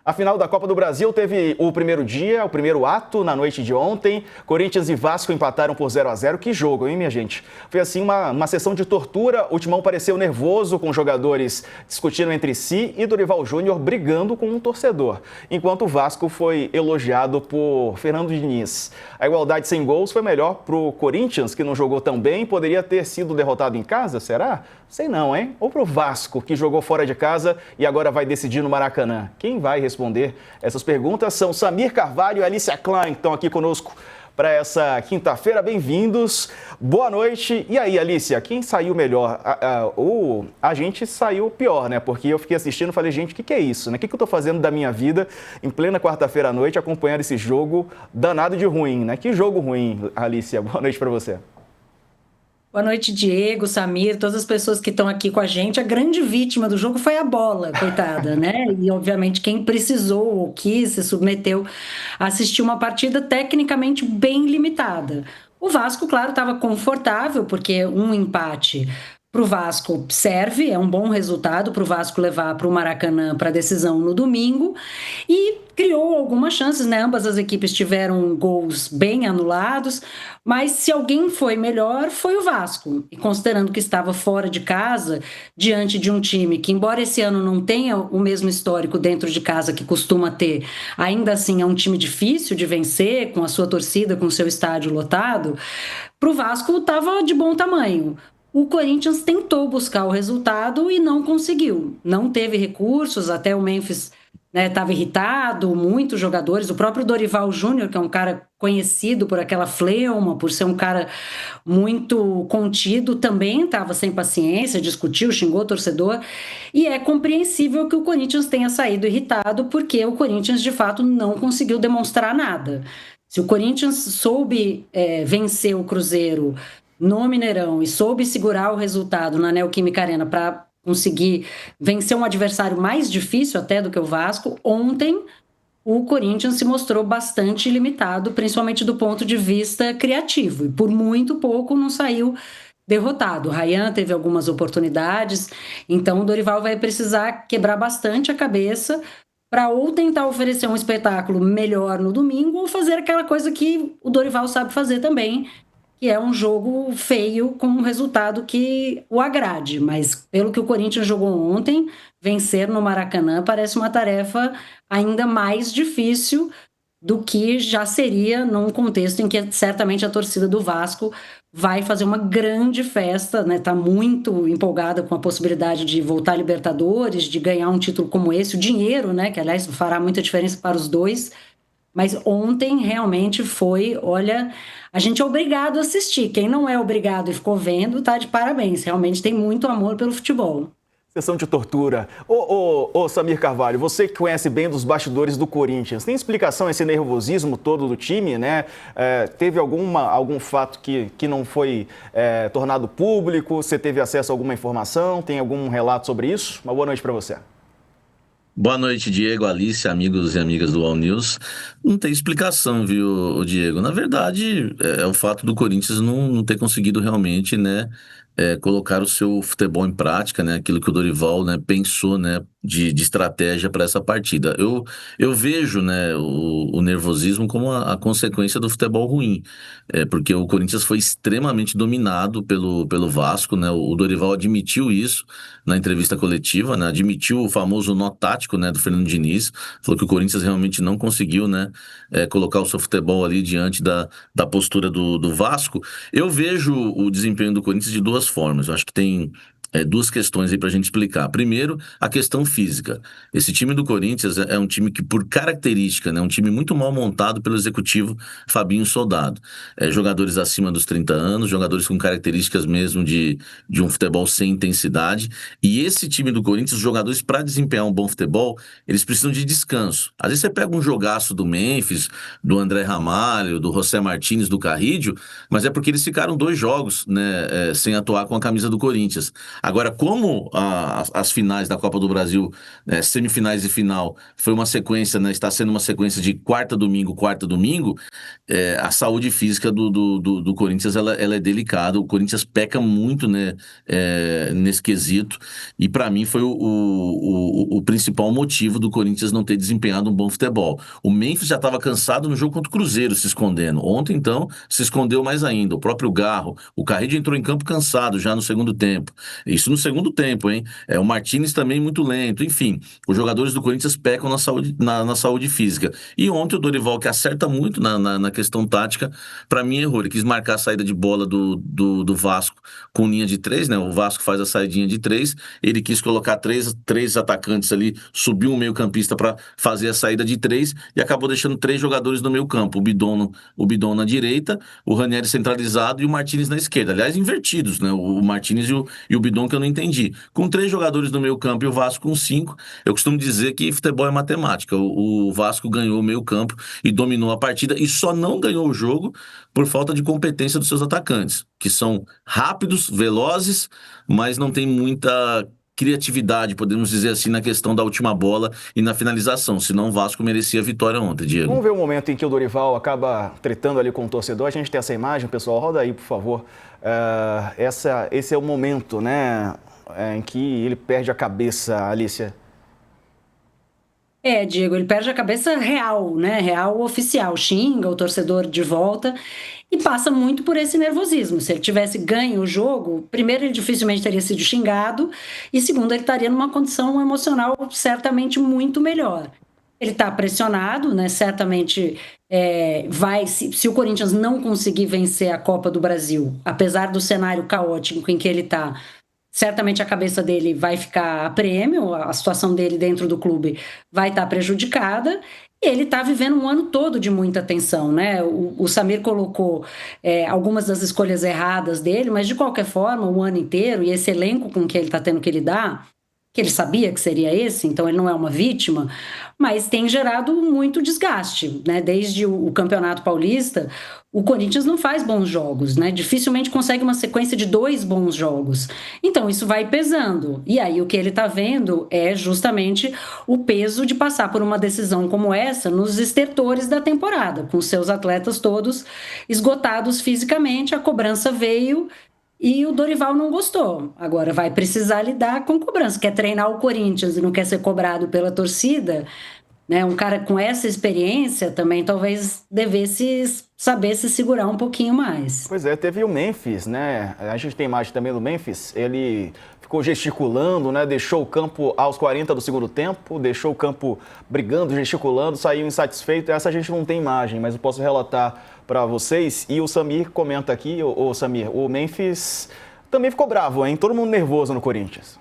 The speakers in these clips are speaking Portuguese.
A final da Copa do Brasil teve o primeiro dia, o primeiro ato na noite de ontem. Corinthians e Vasco empataram por 0-0. Que jogo, hein, minha gente? Foi assim uma sessão de tortura. O Timão pareceu nervoso, com os jogadores discutindo entre si e Dorival Júnior brigando com um torcedor. Enquanto o Vasco foi elogiado por Fernando Diniz. A igualdade sem gols foi melhor para o Corinthians, que não jogou tão bem. Poderia ter sido derrotado em casa, será? Sei não, hein? Ou para o Vasco, que jogou fora de casa e agora vai decidir no Maracanã. Quem vai responder essas perguntas são Samir Carvalho e Alicia Klein, que estão aqui conosco para essa quinta-feira. Bem-vindos, boa noite. E aí, Alicia, quem saiu melhor? A gente saiu pior, né? Porque eu fiquei assistindo e falei, gente, o que é isso, né? O que eu estou fazendo da minha vida em plena quarta-feira à noite acompanhando esse jogo danado de ruim, né? Que jogo ruim, Alicia. Boa noite para você. Boa noite, Diego, Samir, todas as pessoas que estão aqui com a gente. A grande vítima do jogo foi a bola, coitada, né? E, obviamente, quem precisou ou quis, se submeteu a assistir uma partida tecnicamente bem limitada. O Vasco, claro, estava confortável, porque um empate para o Vasco serve, é um bom resultado para o Vasco levar para o Maracanã para a decisão no domingo, e criou algumas chances, né? Ambas as equipes tiveram gols bem anulados, mas se alguém foi melhor, foi o Vasco. E considerando que estava fora de casa, diante de um time que, embora esse ano não tenha o mesmo histórico dentro de casa que costuma ter, ainda assim é um time difícil de vencer, com a sua torcida, com o seu estádio lotado, para o Vasco estava de bom tamanho. O Corinthians tentou buscar o resultado e não conseguiu. Não teve recursos, até o Memphis estava irritado, muitos jogadores, o próprio Dorival Júnior, que é um cara conhecido por aquela fleuma, por ser um cara muito contido, também estava sem paciência, discutiu, xingou o torcedor, e é compreensível que o Corinthians tenha saído irritado, porque o Corinthians, de fato, não conseguiu demonstrar nada. Se o Corinthians soube vencer o Cruzeiro no Mineirão e soube segurar o resultado na Neoquímica Arena para conseguir vencer um adversário mais difícil até do que o Vasco, ontem o Corinthians se mostrou bastante limitado, principalmente do ponto de vista criativo, e por muito pouco não saiu derrotado. O Ryan teve algumas oportunidades, então o Dorival vai precisar quebrar bastante a cabeça para ou tentar oferecer um espetáculo melhor no domingo ou fazer aquela coisa que o Dorival sabe fazer também, que é um jogo feio com um resultado que o agrade. Mas pelo que o Corinthians jogou ontem, vencer no Maracanã parece uma tarefa ainda mais difícil do que já seria num contexto em que certamente a torcida do Vasco vai fazer uma grande festa, né? Tá muito empolgada com a possibilidade de voltar à Libertadores, de ganhar um título como esse, o dinheiro, né? Que aliás fará muita diferença para os dois. Mas ontem realmente foi, olha, a gente é obrigado a assistir. Quem não é obrigado e ficou vendo, tá de parabéns. Realmente tem muito amor pelo futebol. Sessão de tortura. Ô, Samir Carvalho, você que conhece bem dos bastidores do Corinthians, tem explicação esse nervosismo todo do time, né? Teve algum fato que não foi tornado público? Você teve acesso a alguma informação? Tem algum relato sobre isso? Uma boa noite para você. Boa noite, Diego, Alice, amigos e amigas do All News. Não tem explicação, viu, Diego? Na verdade, é o fato do Corinthians não ter conseguido realmente, né, colocar o seu futebol em prática, né, aquilo que o Dorival, né, pensou, né, de estratégia para essa partida. Eu vejo, né, o nervosismo como a consequência do futebol ruim, porque o Corinthians foi extremamente dominado pelo Vasco, né, o Dorival admitiu isso na entrevista coletiva, né, admitiu o famoso nó tático, né, do Fernando Diniz, falou que o Corinthians realmente não conseguiu, né, colocar o seu futebol ali diante da postura do Vasco. Eu vejo o desempenho do Corinthians de duas formas. Eu acho que tem duas questões aí pra gente explicar. Primeiro, a questão física. Esse time do Corinthians é um time que, por característica, né, é um time muito mal montado pelo executivo Fabinho Soldado. Jogadores acima dos 30 anos, jogadores com características mesmo de um futebol sem intensidade. E esse time do Corinthians, os jogadores, para desempenhar um bom futebol, eles precisam de descanso. Às vezes você pega um jogaço do Memphis, do André Ramalho, do José Martínez, do Carrídio, mas é porque eles ficaram 2 jogos, né, sem atuar com a camisa do Corinthians. Agora, como as finais da Copa do Brasil, semifinais e final, foi uma sequência, né, está sendo uma sequência de quarta, domingo, a saúde física do Corinthians ela é delicada. O Corinthians peca muito, né, nesse quesito, e para mim foi o principal motivo do Corinthians não ter desempenhado um bom futebol. O Memphis já estava cansado no jogo contra o Cruzeiro, se escondendo. Ontem, então, se escondeu mais ainda. O próprio Garro, o Carrillo entrou em campo cansado já no segundo tempo. Isso no segundo tempo, hein? O Martínez também muito lento. Enfim, os jogadores do Corinthians pecam na saúde física. E ontem o Dorival, que acerta muito na questão tática, para mim errou. Ele quis marcar a saída de bola do Vasco com linha de três, né? O Vasco faz a saidinha de três. Ele quis colocar três atacantes ali, subiu um meio-campista para fazer a saída de três e acabou deixando três jogadores no meio-campo. O Bidon na direita, o Ranieri centralizado e o Martínez na esquerda. Aliás, invertidos, né? O Martínez e o Bidon, que eu não entendi. Com três jogadores no meio-campo e o Vasco com cinco, eu costumo dizer que futebol é matemática. O Vasco ganhou o meio-campo e dominou a partida e só não ganhou o jogo por falta de competência dos seus atacantes, que são rápidos, velozes, mas não tem muita criatividade, podemos dizer assim, na questão da última bola e na finalização, senão o Vasco merecia a vitória ontem, Diego. Vamos ver o momento em que o Dorival acaba tretando ali com o torcedor. A gente tem essa imagem, pessoal, roda aí, por favor. Esse é o momento, né, em que ele perde a cabeça, Alicia. Diego, ele perde a cabeça real, né? Real oficial, xinga o torcedor de volta e passa muito por esse nervosismo. Se ele tivesse ganho o jogo, primeiro, ele dificilmente teria sido xingado e segundo, ele estaria numa condição emocional certamente muito melhor. Ele está pressionado, né? Certamente se o Corinthians não conseguir vencer a Copa do Brasil, apesar do cenário caótico em que ele está, certamente a cabeça dele vai ficar a prêmio, a situação dele dentro do clube vai estar prejudicada, e ele está vivendo um ano todo de muita tensão, né? O Samir colocou algumas das escolhas erradas dele, mas de qualquer forma, o ano inteiro, e esse elenco com que ele está tendo que lidar, que ele sabia que seria esse, então ele não é uma vítima, mas tem gerado muito desgaste, né? Desde o Campeonato Paulista, o Corinthians não faz bons jogos, né? Dificilmente consegue uma sequência de 2 bons jogos. Então isso vai pesando. E aí o que ele está vendo é justamente o peso de passar por uma decisão como essa nos estertores da temporada, com seus atletas todos esgotados fisicamente, a cobrança veio. E o Dorival não gostou. Agora vai precisar lidar com cobrança. Quer treinar o Corinthians e não quer ser cobrado pela torcida, né? Um cara com essa experiência também talvez devesse saber se segurar um pouquinho mais. Pois é, teve o Memphis, né? A gente tem imagem também do Memphis. Ele ficou gesticulando, né? Deixou o campo aos 40 do segundo tempo, deixou o campo brigando, gesticulando, saiu insatisfeito. Essa a gente não tem imagem, mas eu posso relatar para vocês. E o Samir comenta aqui, Samir, o Memphis também ficou bravo, hein? Todo mundo nervoso no Corinthians.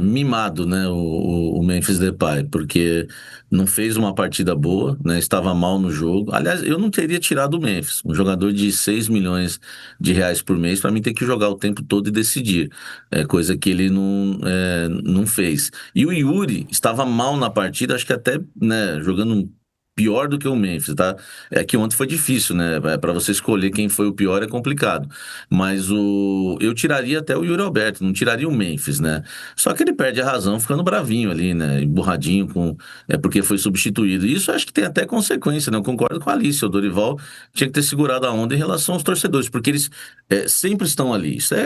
Mimado, né, o Memphis Depay, porque não fez uma partida boa, né, estava mal no jogo. Aliás, eu não teria tirado o Memphis, um jogador de 6 milhões de reais por mês, para mim ter que jogar o tempo todo e decidir, coisa que ele não fez. E o Yuri estava mal na partida, acho que até, né, jogando pior do que o Memphis, tá? É que ontem foi difícil, né? Para você escolher quem foi o pior é complicado. Mas eu tiraria até o Yuri Alberto, não tiraria o Memphis, né? Só que ele perde a razão ficando bravinho ali, né? Emburradinho porque foi substituído. E isso acho que tem até consequência, né? Eu concordo com a Alice. O Dorival tinha que ter segurado a onda em relação aos torcedores, porque eles sempre estão ali. Isso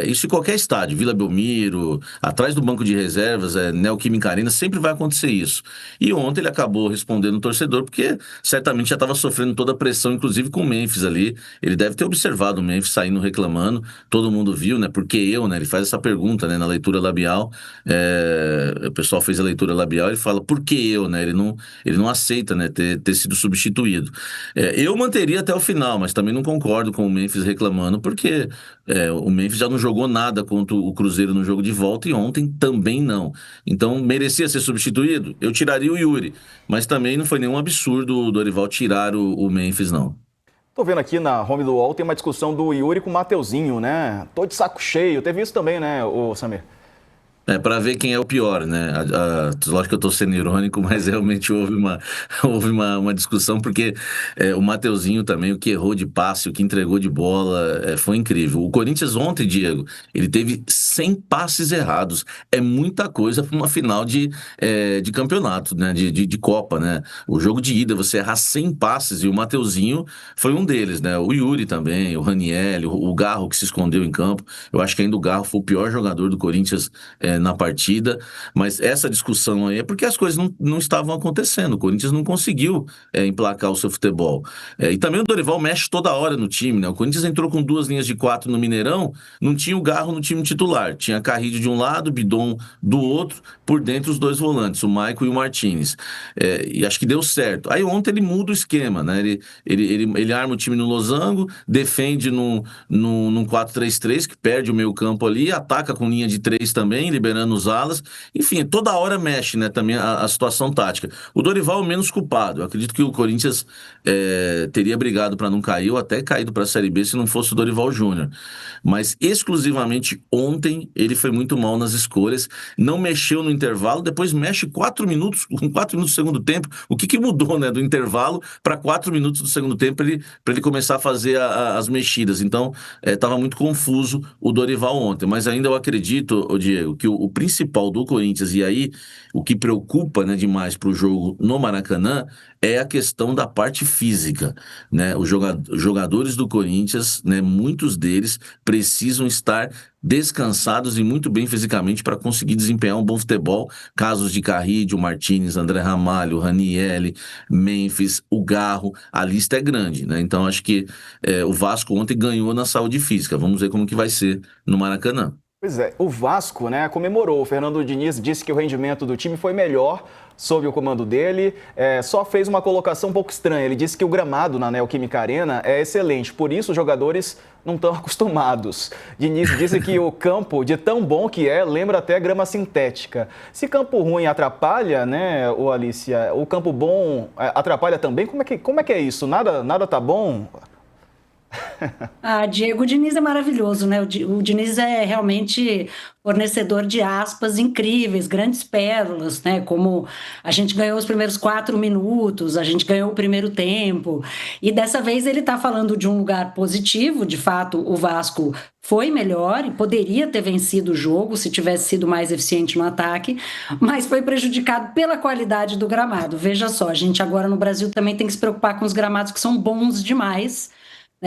isso em qualquer estádio, Vila Belmiro, atrás do banco de reservas, Neoquímica Arena, sempre vai acontecer isso. E ontem ele acabou respondendo no torcedor, porque certamente já estava sofrendo toda a pressão, inclusive com o Memphis ali. Ele deve ter observado o Memphis saindo reclamando, todo mundo viu, né? Porque né? Ele faz essa pergunta, né? Na leitura labial, o pessoal fez a leitura labial e fala, por que eu, né? Ele não aceita, né? Ter sido substituído. Eu manteria até o final, mas também não concordo com o Memphis reclamando, porque o Memphis já não jogou nada contra o Cruzeiro no jogo de volta e ontem também não. Então, merecia ser substituído? Eu tiraria o Yuri, mas também não foi nenhum absurdo o Dorival tirar o Memphis, não. Tô vendo aqui na home do UOL, tem uma discussão do Yuri com o Mateuzinho, né? Tô de saco cheio. Teve isso também, né, Samir? Para ver quem é o pior, né? Lógico que eu estou sendo irônico, mas realmente houve uma discussão, porque o Mateuzinho também, o que errou de passe, o que entregou de bola, foi incrível. O Corinthians ontem, Diego, ele teve 100 passes errados. É muita coisa para uma final de campeonato, né? De Copa, né? O jogo de ida, você errar 100 passes, e o Mateuzinho foi um deles, né? O Yuri também, o Raniel, o Garro que se escondeu em campo. Eu acho que ainda o Garro foi o pior jogador do Corinthians na partida, mas essa discussão aí é porque as coisas não estavam acontecendo, o Corinthians não conseguiu emplacar o seu futebol. E também o Dorival mexe toda hora no time, né? O Corinthians entrou com 2 linhas de 4 no Mineirão, não tinha o Garro no time titular, tinha Carrillo de um lado, Bidon do outro, por dentro os 2 volantes, o Maicon e o Martinez. E acho que deu certo. Aí ontem ele muda o esquema, né? Ele arma o time no losango, defende num 4-3-3, que perde o meio campo ali, ataca com linha de 3 também, liberando os alas. Enfim, toda hora mexe, né, também a situação tática. O Dorival é o menos culpado. Eu acredito que o Corinthians teria brigado para não cair, ou até caído para a Série B se não fosse o Dorival Júnior. Mas exclusivamente ontem ele foi muito mal nas escolhas, não mexeu no intervalo, depois mexe 4 minutos, com 4 minutos do segundo tempo. O que mudou, né, do intervalo para 4 minutos do segundo tempo para ele começar a fazer as mexidas? Então, estava muito confuso o Dorival ontem, mas ainda eu acredito, Diego, que o principal do Corinthians, e aí o que preocupa, né, demais para o jogo no Maracanã, é a questão da parte física, né? Os jogadores do Corinthians, né, muitos deles precisam estar descansados e muito bem fisicamente para conseguir desempenhar um bom futebol. Casos de Carrillo, Martinez, André Ramalho, Ranielli, Memphis, o Garro, a lista é grande, né? Então acho que o Vasco ontem ganhou na saúde física. Vamos ver como que vai ser no Maracanã. Pois é, o Vasco, né, comemorou. O Fernando Diniz disse que o rendimento do time foi melhor sob o comando dele, só fez uma colocação um pouco estranha. Ele disse que o gramado na Neoquímica Arena é excelente, por isso os jogadores não estão acostumados. Diniz disse que o campo, de tão bom que lembra até grama sintética. Se campo ruim atrapalha, né, Alicia, o campo bom atrapalha também? Como é que é isso? Nada tá bom? Diego, o Diniz é maravilhoso, né? O Diniz é realmente fornecedor de aspas incríveis, grandes pérolas, né? Como a gente ganhou os primeiros 4 minutos, a gente ganhou o primeiro tempo, e dessa vez ele está falando de um lugar positivo. De fato, o Vasco foi melhor e poderia ter vencido o jogo se tivesse sido mais eficiente no ataque, mas foi prejudicado pela qualidade do gramado. Veja só, a gente agora no Brasil também tem que se preocupar com os gramados que são bons demais.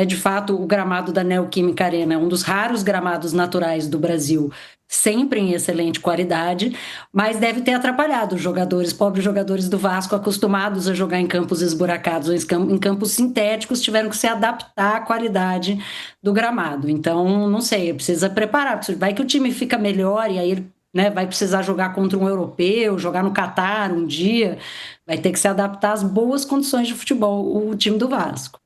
De fato, o gramado da Neoquímica Arena é um dos raros gramados naturais do Brasil, sempre em excelente qualidade, mas deve ter atrapalhado os jogadores, pobres jogadores do Vasco, acostumados a jogar em campos esburacados ou em campos sintéticos, tiveram que se adaptar à qualidade do gramado. Então, não sei, precisa preparar, vai que o time fica melhor e aí, né, vai precisar jogar contra um europeu, jogar no Catar um dia, vai ter que se adaptar às boas condições de futebol, o time do Vasco.